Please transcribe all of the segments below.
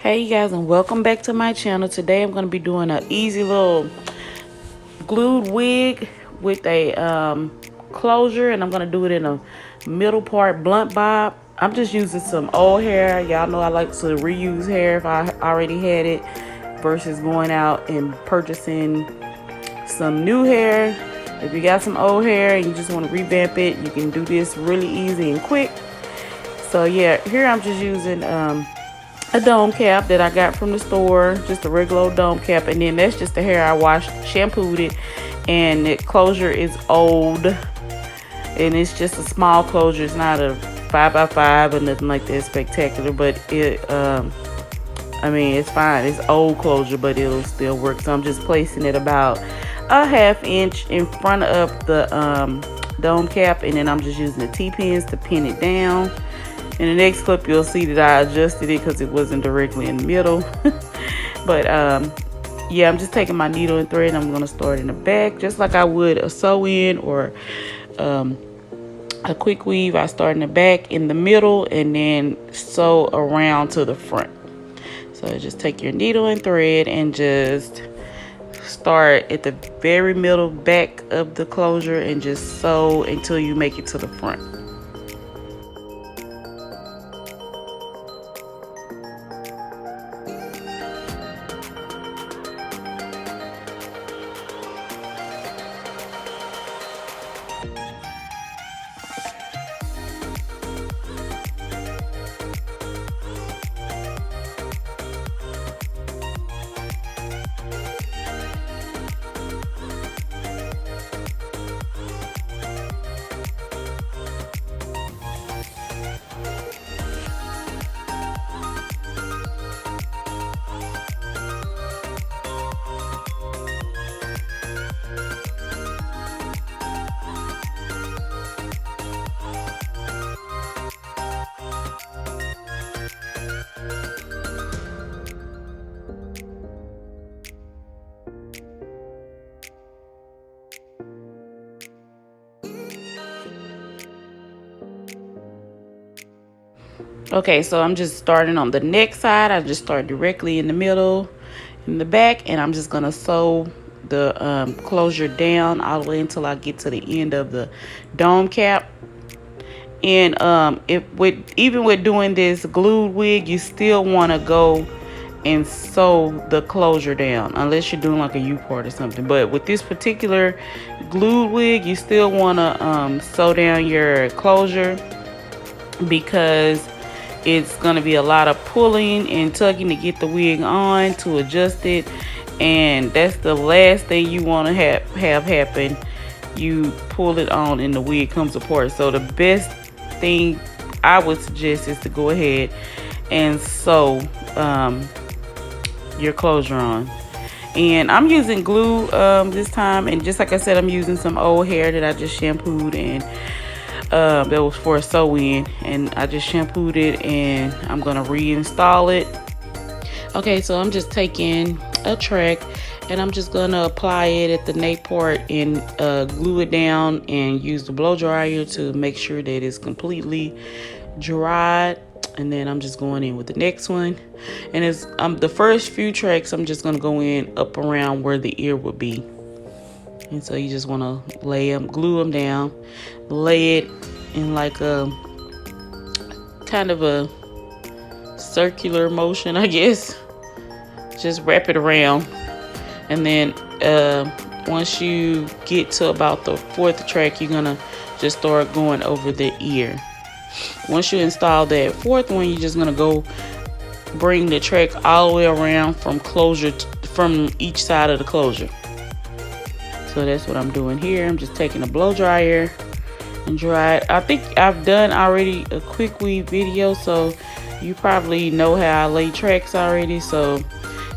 Hey you guys, and welcome back to my channel. Today I'm going to be doing an easy little glued wig with a closure, and I'm going to do it in a middle part blunt bob. I'm just using some old hair. Y'all know I like to reuse hair if I already had it versus going out and purchasing some new hair. If you got some old hair and you just want to revamp it, you can do this really easy and quick. So yeah, here I'm just using a dome cap that I got from the store, just a regular old dome cap, and then that's just the hair I washed, shampooed it, and the closure is old, and it's just a small closure. It's not a 5x5 or nothing like that spectacular, but I mean, it's fine. It's old closure, but it'll still work. So I'm just placing it about a ½ inch in front of the dome cap, and then I'm just using the T-pins to pin it down. In the next clip, you'll see that I adjusted it because it wasn't directly in the middle. But yeah, I'm just taking my needle and thread, and I'm going to start in the back just like I would a sew-in or a quick weave. I start in the back, in the middle, and then sew around to the front. So just take your needle and thread and just start at the very middle back of the closure and just sew until you make it to the front. Okay, so I'm just starting on the neck side. I just start directly in the middle, in the back, and I'm just gonna sew the closure down all the way until I get to the end of the dome cap. And even with doing this glued wig, you still want to go and sew the closure down unless you're doing like a U-part or something. But with this particular glued wig, you still want to sew down your closure because it's going to be a lot of pulling and tugging to get the wig on, to adjust it, and that's the last thing you want to have happen. You pull it on and the wig comes apart. So the best thing I would suggest is to go ahead and sew your closure on. And I'm using glue this time, and just like I said, I'm using some old hair that I just shampooed, and that was for a sew-in, and I just shampooed it, and I'm gonna reinstall it. Okay, so I'm just taking a track and I'm just gonna apply it at the nape part and glue it down, and use the blow dryer to make sure that it's completely dried. And then I'm just going in with the next one, and it's the first few tracks I'm just gonna go in up around where the ear would be. And so you just want to lay them, glue them down, lay it in like a kind of a circular motion, I guess. Just wrap it around, and then once you get to about the fourth track, you're gonna just start going over the ear. Once you install that fourth one, you're just gonna go bring the track all the way around from closure from each side of the closure. So that's what I'm doing here. I'm just taking a blow dryer and dry it. I think I've done already a quick weave video, so you probably know how I lay tracks already. So,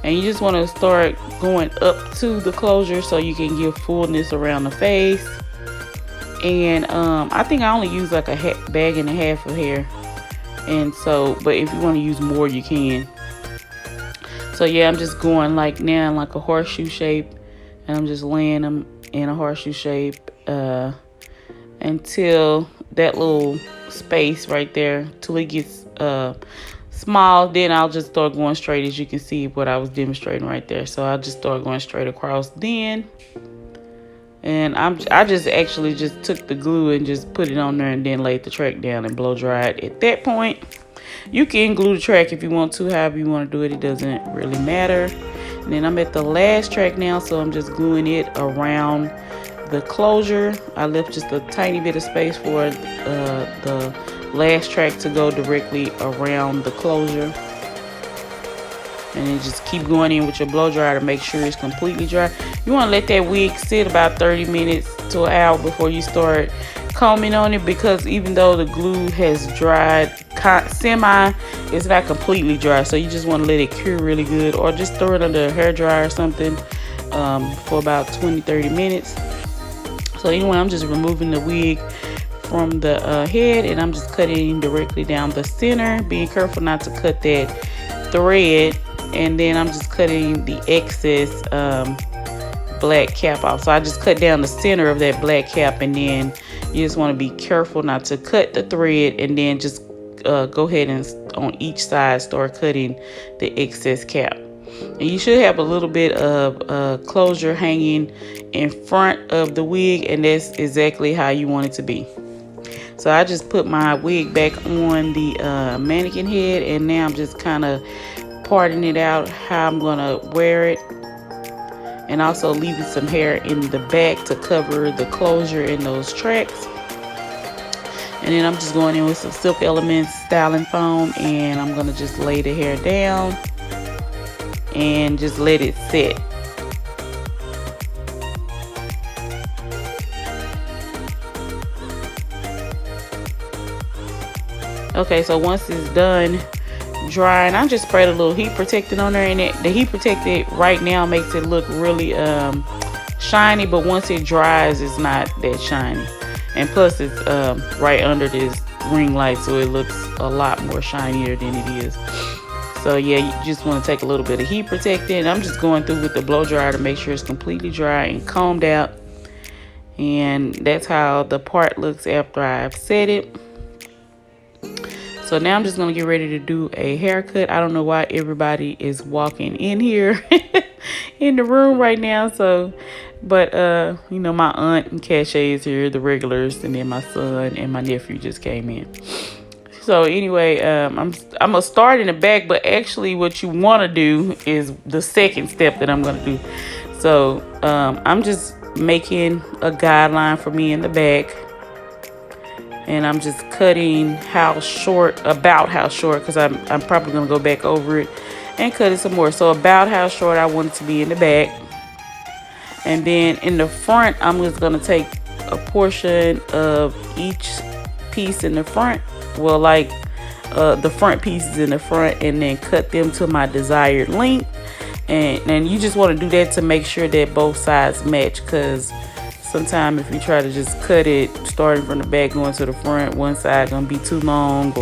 and you just want to start going up to the closure so you can give fullness around the face. And I think I only use like a bag and a half of hair, and so, but if you want to use more, you can. So yeah, I'm just going like now in like a horseshoe shape, and I'm just laying them in a horseshoe shape until that little space right there, till it gets small, then I'll just start going straight, as you can see what I was demonstrating right there. So I'll just start going straight across then. And I just actually just took the glue and just put it on there and then laid the track down and blow dried. At that point, you can glue the track if you want to, however you want to do it. It doesn't really matter. And then I'm at the last track now, so I'm just gluing it around the closure. I left just a tiny bit of space for the last track to go directly around the closure. And then just keep going in with your blow dryer to make sure it's completely dry. You want to let that wig sit about 30 minutes to an hour before you start combing on it, because even though the glue has dried semi, it's not completely dry. So you just want to let it cure really good, or just throw it under a hair dryer or something for about 20-30 minutes. So anyway, I'm just removing the wig from the head, and I'm just cutting directly down the center, being careful not to cut that thread. And then I'm just cutting the excess black cap off. So I just cut down the center of that black cap, and then you just want to be careful not to cut the thread, and then just go ahead and on each side start cutting the excess cap. And you should have a little bit of closure hanging in front of the wig, and that's exactly how you want it to be. So I just put my wig back on the mannequin head, and now I'm just kind of parting it out how I'm gonna wear it, and also leaving some hair in the back to cover the closure in those tracks. And then I'm just going in with some Silk Elements styling foam, and I'm gonna just lay the hair down and just let it set. Okay, so once it's done drying, I just sprayed a little heat protectant on there, and the heat protectant right now makes it look really shiny, but once it dries, it's not that shiny. And plus, it's right under this ring light, so it looks a lot more shinier than it is. So yeah, you just want to take a little bit of heat protectant. I'm just going through with the blow dryer to make sure it's completely dry and combed out. And that's how the part looks after I've set it. So now I'm just going to get ready to do a haircut. I don't know why everybody is walking in here in the room right now. So, but, you know, my aunt and Cachet is here, the regulars, and then my son and my nephew just came in. So anyway, I'm going to start in the back, but actually what you want to do is the second step that I'm going to do. So I'm just making a guideline for me in the back. And I'm just cutting about how short, because I'm probably going to go back over it and cut it some more. So about how short I want it to be in the back. And then in the front, I'm just going to take a portion of each piece in the front. Well, like the front pieces in the front, and then cut them to my desired length. And you just want to do that to make sure that both sides match, because sometimes if you try to just cut it starting from the back going to the front, one side gonna be too long,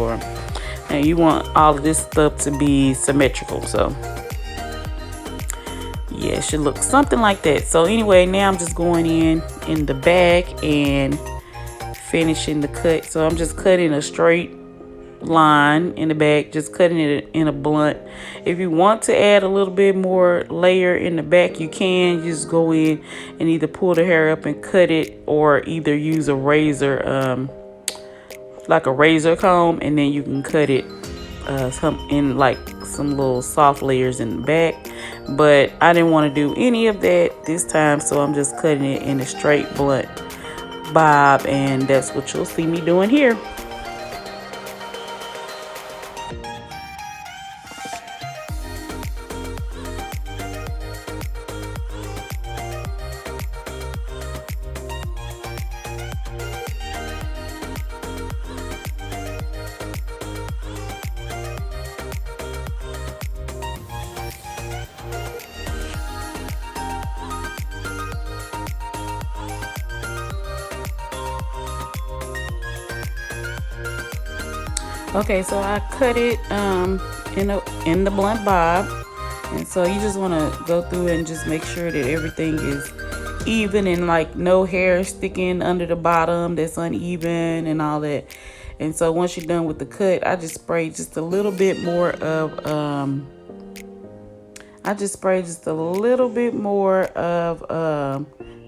and you want all of this stuff to be symmetrical. So yeah, it should look something like that. So anyway, now I'm just going in the back and finishing the cut. So I'm just cutting a straight line in the back, just cutting it in a blunt. If you want to add a little bit more layer in the back, you can just go in and either pull the hair up and cut it, or either use a razor, like a razor comb, and then you can cut it some little soft layers in the back. But I didn't want to do any of that this time, so I'm just cutting it in a straight blunt bob, and that's what you'll see me doing here. Okay, so I cut it in the blunt bob, and so you just want to go through and just make sure that everything is even, and like no hair sticking under the bottom that's uneven and all that. And so once you're done with the cut, I just spray just a little bit more of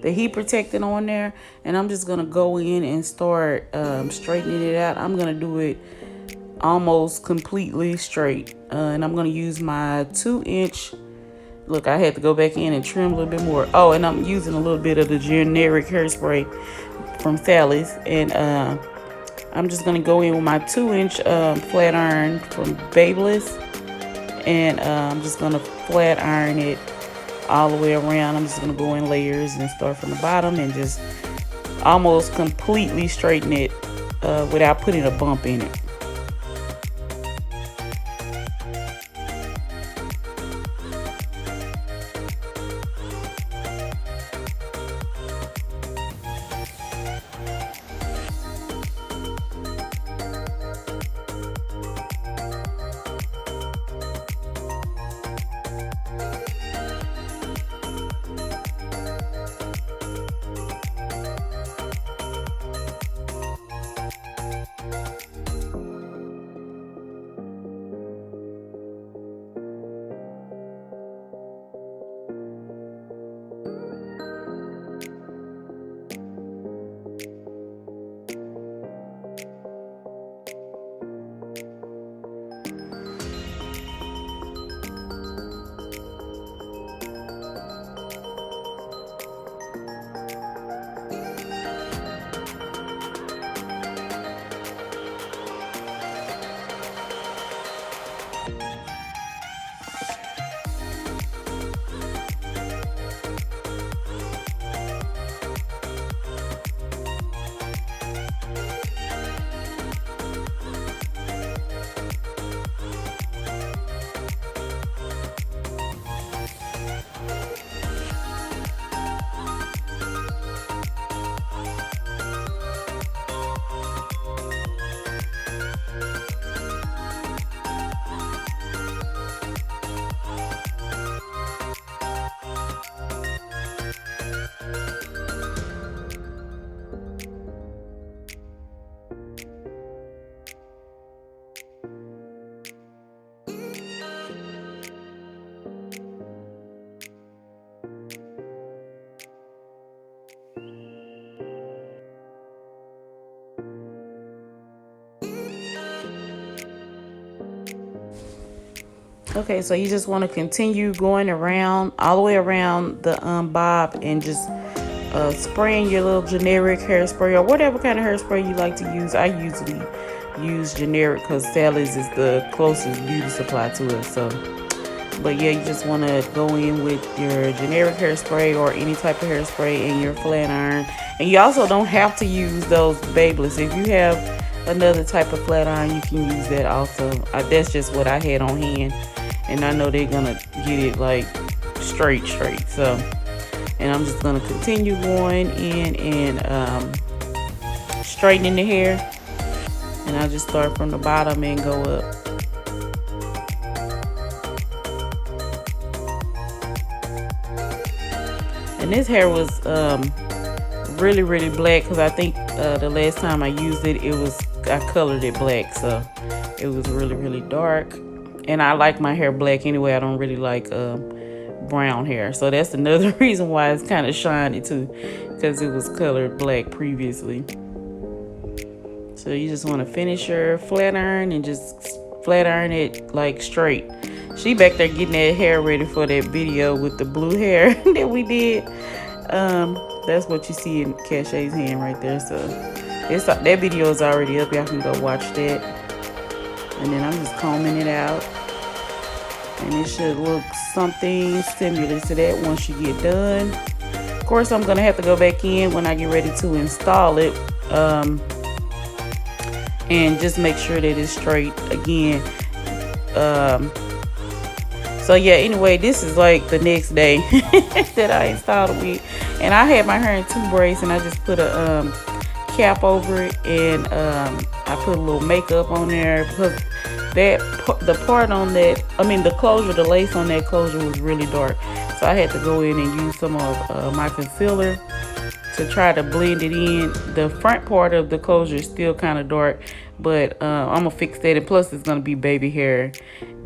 the heat protectant on there, and I'm just gonna go in and start straightening it out. I'm gonna do it almost completely straight, and I'm gonna use my 2-inch. Look, I had to go back in and trim a little bit more. Oh, and I'm using a little bit of the generic hairspray from Sally's, and I'm just gonna go in with my 2-inch flat iron from Glueless, and I'm just gonna flat iron it all the way around. I'm just gonna go in layers and start from the bottom and just almost completely straighten it without putting a bump in it. Okay, so you just want to continue going around, all the way around the bob, and just spraying your little generic hairspray or whatever kind of hairspray you like to use. I usually use generic because Sally's is the closest beauty supply to us. So, but yeah, you just want to go in with your generic hairspray or any type of hairspray and your flat iron. And you also don't have to use those Babeless. If you have another type of flat iron, you can use that also. That's just what I had on hand, and I know they're gonna get it like straight. So, and I'm just gonna continue going in and straightening the hair, and I'll just start from the bottom and go up. And this hair was really black because I think the last time I used it, I colored it black, so it was really dark. And I like my hair black anyway. I don't really like brown hair, so that's another reason why it's kind of shiny too, because it was colored black previously. So you just want to finish your flat iron and just flat iron it like straight. She back there getting that hair ready for that video with the blue hair that we did. That's what you see in Cashay's hand right there. So that video is already up. Y'all can go watch that. And then I'm just combing it out, and it should look something similar to that once you get done. Of course, I'm gonna have to go back in when I get ready to install it, and just make sure that it's straight again. So yeah, anyway, this is like the next day that I installed the wig, and I had my hair in 2 braids, and I just put a cap over it, and I put a little makeup on there because the part on that, the closure, the lace on that closure was really dark, so I had to go in and use some of my concealer to try to blend it in. The front part of the closure is still kind of dark, but I'm gonna fix that. And plus it's gonna be baby hair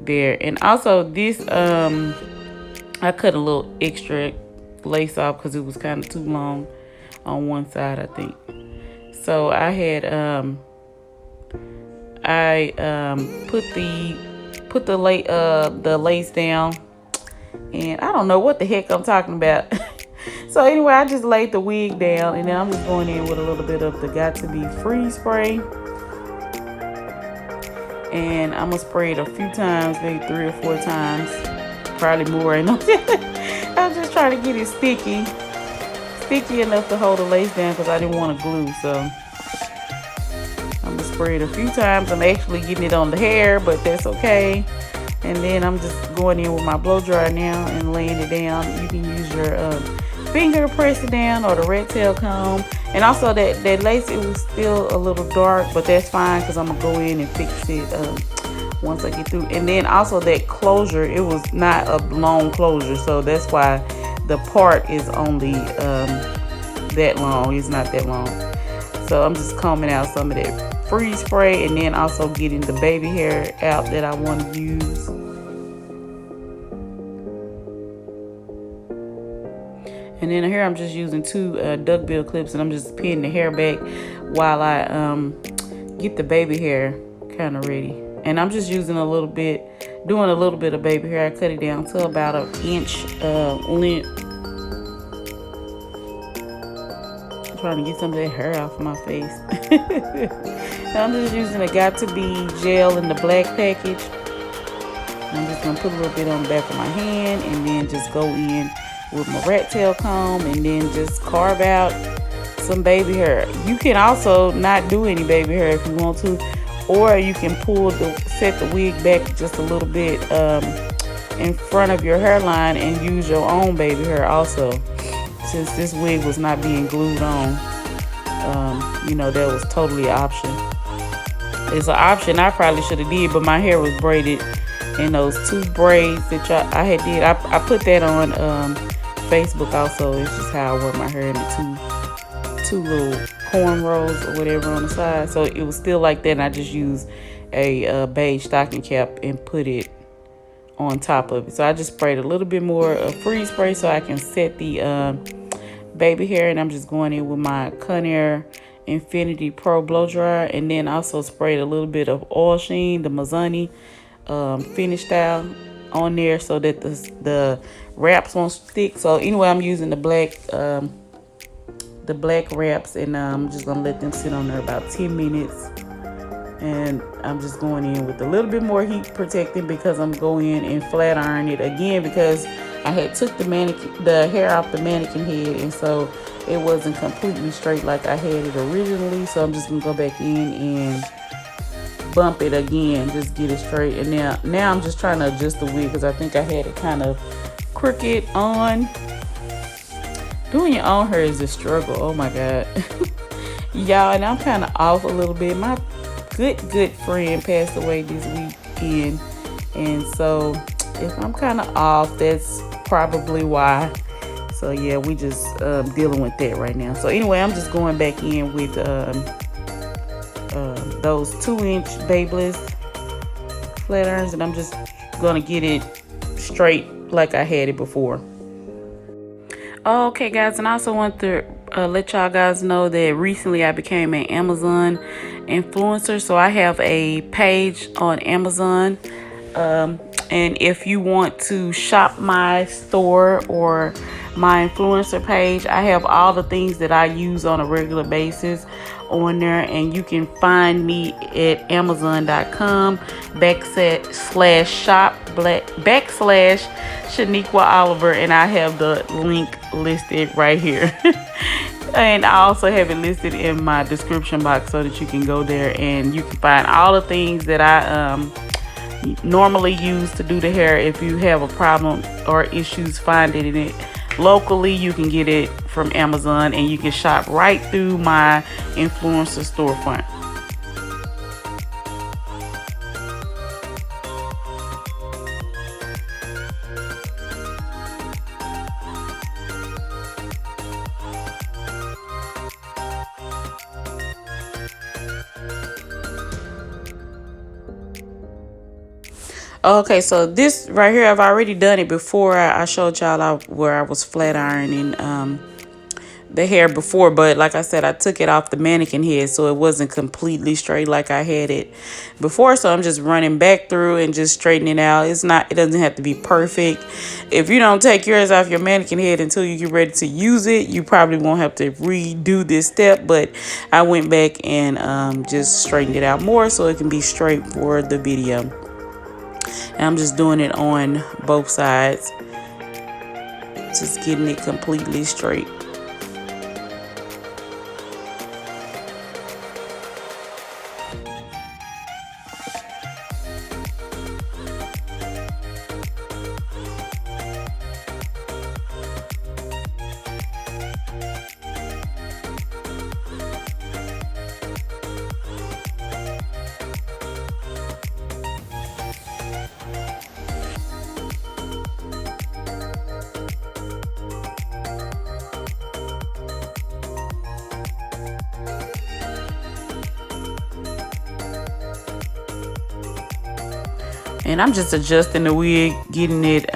there. And also this I cut a little extra lace off because it was kind of too long on one side, I think. So I had put the lace down, and I don't know what the heck I'm talking about. So anyway, I just laid the wig down, and then I'm just going in with a little bit of the Got To Be Free spray, and I'm gonna spray it a few times, maybe 3 or 4 times, probably more. And I'm just trying to get it sticky enough to hold the lace down because I didn't want to glue. So I'm gonna spray it a few times. I'm actually getting it on the hair, but that's okay. And then I'm just going in with my blow dryer now and laying it down. You can use your finger to press it down, or the rat tail comb. And also that lace, it was still a little dark, but that's fine because I'm gonna go in and fix it once I get through. And then also that closure, it was not a long closure, so that's why the part is only that long. It's not that long. So I'm just combing out some of that freeze spray, and then also getting the baby hair out that I want to use. And then here I'm just using 2 duckbill clips, and I'm just pinning the hair back while I get the baby hair kind of ready. And I'm just using doing a little bit of baby hair. I cut it down to about 1 inch length. I'm trying to get some of that hair off my face. I'm just using a Got To Be gel in the black package. I'm just gonna put a little bit on the back of my hand, and then just go in with my rat tail comb, and then just carve out some baby hair. You can also not do any baby hair if you want to, or you can set the wig back just a little bit in front of your hairline and use your own baby hair also. Since this wig was not being glued on, that was totally an option. It's an option I probably should have did, but my hair was braided in those 2 braids that I had did. I put that on Facebook also. It's just how I wear my hair in the two little cornrows or whatever on the side. So it was still like that, and I just used a beige stocking cap and put it on top of it. So I just sprayed a little bit more freeze spray so I can set the baby hair, and I'm just going in with my Conair Infinity Pro blow dryer, and then also sprayed a little bit of oil sheen, the Mazzani finish style on there, so that the wraps won't stick. So anyway, I'm using the black wraps, and I'm just gonna let them sit on there about 10 minutes. And I'm just going in with a little bit more heat protecting, because I'm going in and flat iron it again, because I had took the hair off the mannequin head, and so it wasn't completely straight like I had it originally. So I'm just gonna go back in and bump it again, just get it straight. And now I'm just trying to adjust the wig, because I think I had it kind of crooked on. Doing your own hair is a struggle. Oh my god. Y'all, and I'm kind of off a little bit. My good friend passed away this weekend, and so if I'm kind of off, that's probably why. So yeah, we just dealing with that right now. So anyway, I'm just going back in with those 2-inch Babyliss flat irons, and I'm just gonna get it straight like I had it before. Okay guys, and I also want to let y'all guys know that recently I became an Amazon influencer. So I have a page on Amazon, and if you want to shop my store or my influencer page, I have all the things that I use on a regular basis on there, and you can find me at amazon.com/shop/Shanequa Oliver, and I have the link listed right here. And I also have it listed in my description box, so that you can go there and you can find all the things that I normally use to do the hair. If you have a problem or issues finding it locally, you can get it from Amazon, and you can shop right through my influencer storefront. Okay, so this right here, I've already done it before. I showed y'all where I was flat ironing the hair before, but like I said, I took it off the mannequin head, so it wasn't completely straight like I had it before. So I'm just running back through and just straightening it out. It doesn't have to be perfect. If you don't take yours off your mannequin head until you get ready to use it, you probably won't have to redo this step. But I went back and just straightened it out more so it can be straight for the video. And I'm just doing it on both sides, just getting it completely straight. And I'm just adjusting the wig, getting it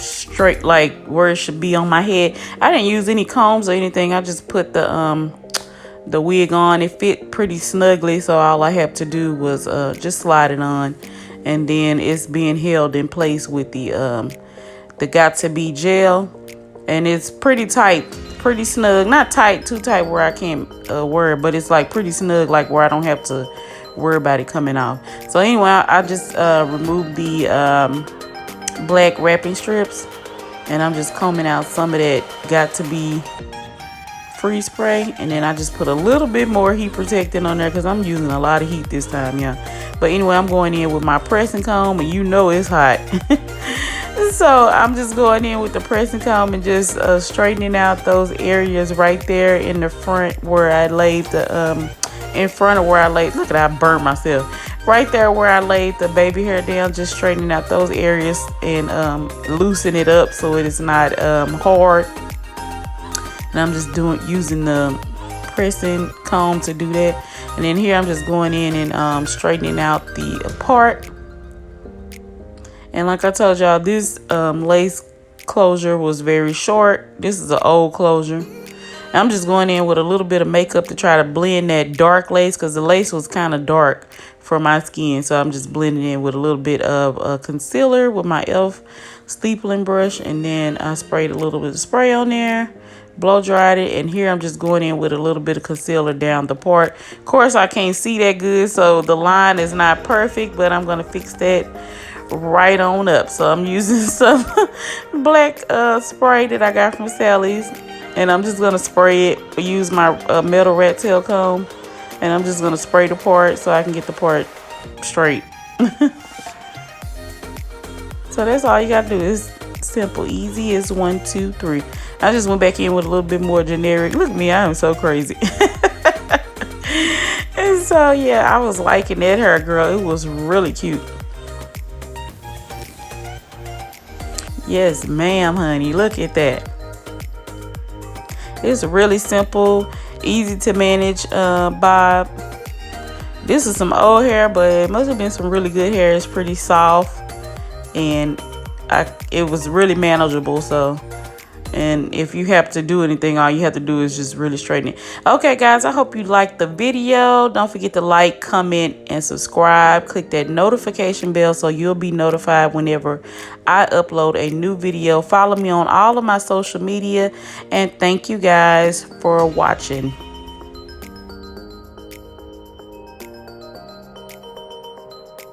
straight like where it should be on my head. I didn't use any combs or anything. I just put the wig on. It fit pretty snugly, so all I have to do was just slide it on, and then it's being held in place with the Got to Be gel, and it's pretty tight, pretty snug. Not tight, too tight where I can't wear it, but it's like pretty snug, like where I don't have to worry about it coming off. So anyway, I just removed the black wrapping strips, and I'm just combing out some of that Got to Be freeze spray, and then I just put a little bit more heat protectant on there because I'm using a lot of heat this time, yeah. But anyway, I'm going in with my pressing comb, and you know it's hot. So I'm just going in with the pressing comb and just straightening out those areas right there in the front where I laid the in front of where I laid, look at that, I burnt myself right there where I laid the baby hair down, just straightening out those areas and loosen it up so it is not hard. And I'm just using the pressing comb to do that. And then here I'm just going in and straightening out the part. And like I told y'all, this lace closure was very short. This is an old closure. And I'm just going in with a little bit of makeup to try to blend that dark lace, because the lace was kind of dark for my skin. So I'm just blending in with a little bit of concealer with my e.l.f. steepling brush. And then I sprayed a little bit of spray on there, blow dried it, and here I'm just going in with a little bit of concealer down the part. Of course, I can't see that good, so the line is not perfect, but I'm going to fix that right on up. So I'm using some black spray that I got from Sally's, and I'm just going to spray it, use my metal rat tail comb, and I'm just going to spray the part so I can get the part straight. So that's all you got to do. It's simple, easy as 1, 2, 3. I just went back in with a little bit more generic. Look at me, I am so crazy. And so yeah, I was liking that hair, girl. It was really cute. Yes, ma'am, honey. Look at that. It's really simple, easy to manage bob. This is some old hair, but it must have been some really good hair. It's pretty soft, and it was really manageable. So, and if you have to do anything, all you have to do is just really straighten it. Okay, guys, I hope you liked the video. Don't forget to like, comment, and subscribe. Click that notification bell so you'll be notified whenever I upload a new video. Follow me on all of my social media, and thank you guys for watching.